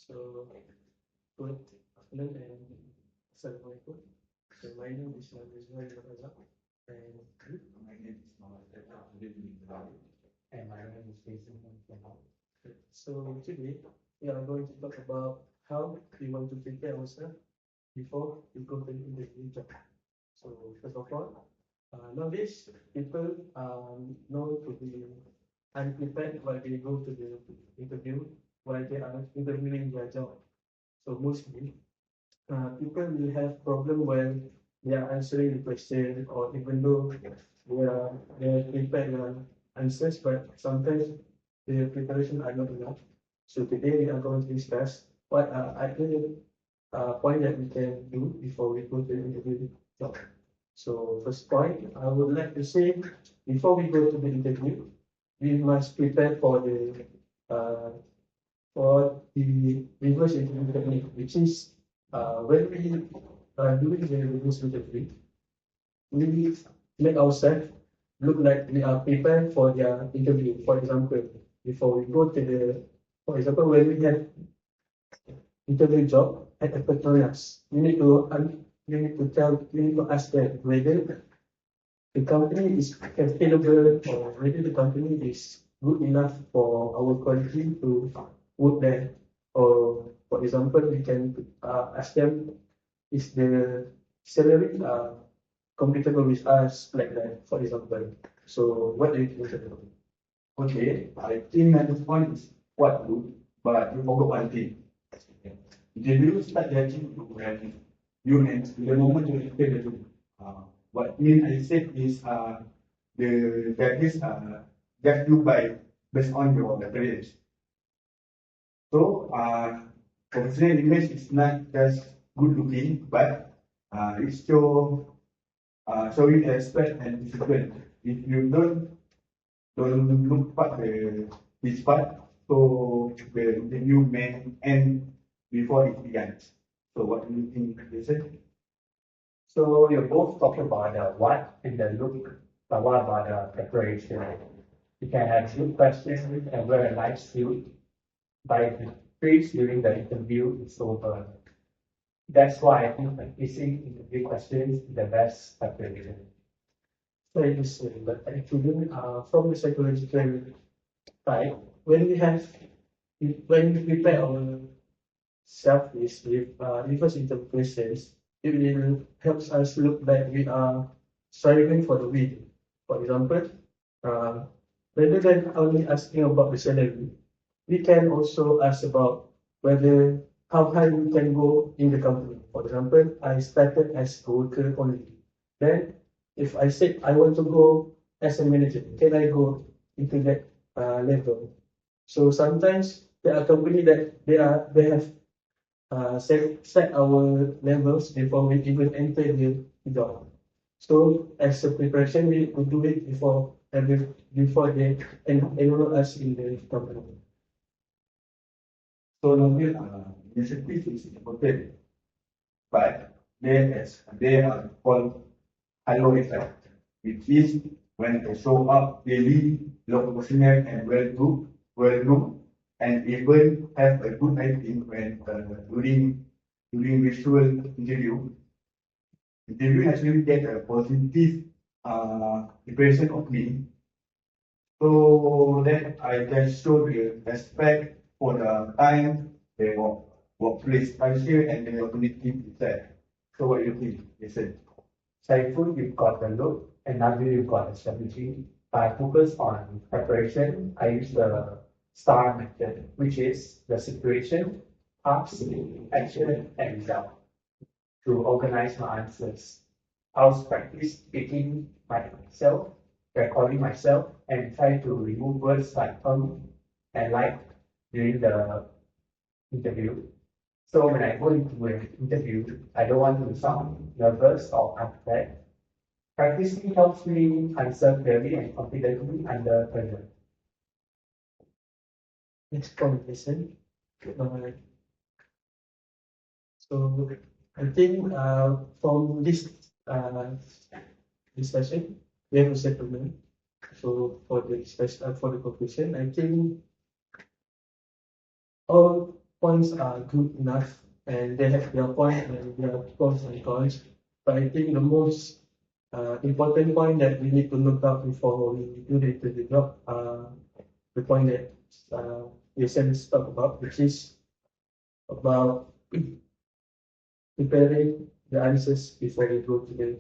So, good afternoon and assalamualaikum. So, my name is Rizwan Razak and My name is Mohammed And my name is Jason. so today we are going to talk about how we want to prepare ourselves before we go to the interview job. So first of all, nowadays people know to be unprepared while they go to the interview, while they are interviewing their job. So mostly people will have problem when they are answering the question, or even though they are prepared their answers, but sometimes the preparation are not enough. So today we are going to discuss what are other point that we can do before we go to the interview job. So first point, I would like to say, before we go to the interview, we must prepare uh, for the reverse interview technique, which is when we are doing the reverse interview, we make ourselves look like we are prepared for their interview. For example, before we go to for example, when we have interview job at a Petronas, we need to ask them whether the company is available or whether the company is good enough for our quality to work there. Or for example, we can ask them, is the salary compatible with us, like that, for example. So what do you think about it? Okay, I think at this point is quite good, but you forgot one thing. Did you start judging when you enter the moment you enter the room? What mean I said is the judges judge you by based on your appearance. So professional image is not just good looking, but it's showing respect and discipline. If you don't look at this part, so the interview may end before it begins. So what do you think, Jason? So you're both talking about the what and the look, but what about the preparation? You can have good questions and wear a nice suit, but if the freeze during the interview is over. That's why I think practicing interview questions is the best preparation. Very interesting, but actually, from the psychological side, when we prepare ourselves with reverse interpretations, it will helps us look like we are striving for the win. For example, uh, rather than only asking about the salary, we can also ask about whether how high we can go in the company. For example, I started as a worker only. Then, if I said I want to go as a manager, can I go into that level? So sometimes there are company that they have set our levels before we even enter the job. So as a preparation, we could do it before they enroll us in the company. So Nabil, initiative is important, but they are called halo effect, which is when they show up daily, look professional and well known, and even have a good lighting when during visual interview. Interview actually get a positive impression of me, so that I can show the respect for the time, the workplace culture, and the community itself. So what do you think, Jason? Saiful, you've got the look, and Nabil, you've got the strategy. I focus on preparation. I use the STAR method, which is the situation, task, action, and result, to organize my answers. I'll practice speaking myself, recording myself, and try to remove words like and like during the interview. So when I go into an interview, I don't want to sound nervous or unprepared. Practicing helps me answer clearly and confidently under pressure. Next point, listen. So I think from this discussion, we have a settlement. So for the conclusion, I think all points are good enough and they have their point and their pros and cons. But I think the most important point that we need to look out before we do the interview job, the point that Jason talked about, which is about preparing the answers before we go to the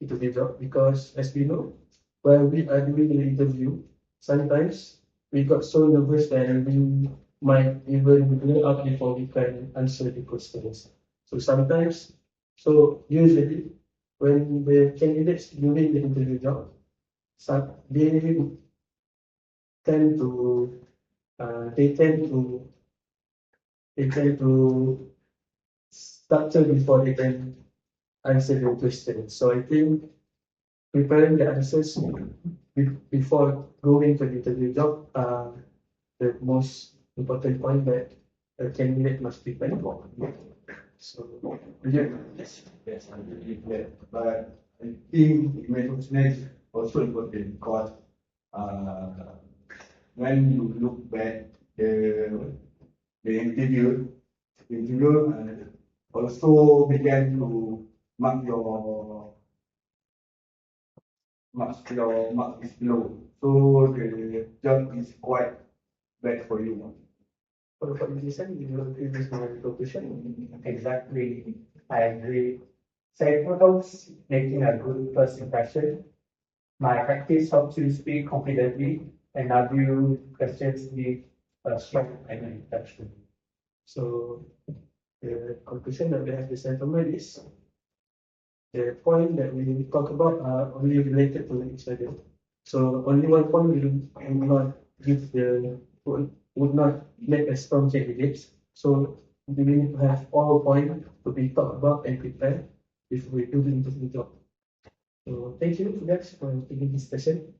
interview job. Because as we know, when we are doing the interview, sometimes we got so nervous that we might even blow up before we can answer the questions. So sometimes, so usually when the candidates doing the interview job, they tend to they tend to structure before they can answer the question. So I think preparing the answers before going to the interview job are the most important point that a candidate must prepare for. So, Yes, I believe that. But I think management is also important because when you look back the interviewer also began to mark your mark is low. So the job is quite bad for you. for the reason you will agree with my conclusion. Exactly. I agree. Second helps making a good first impression. My practice helps you speak confidently and argue questions with a strong and impression. So the conclusion that we have to gentlemen is the point that we talk about are only related to each other. So only one point will not give would not make a strong candidate. So we need to have all points to be talked about and prepared if we do the interview job. So thank you guys for taking this session.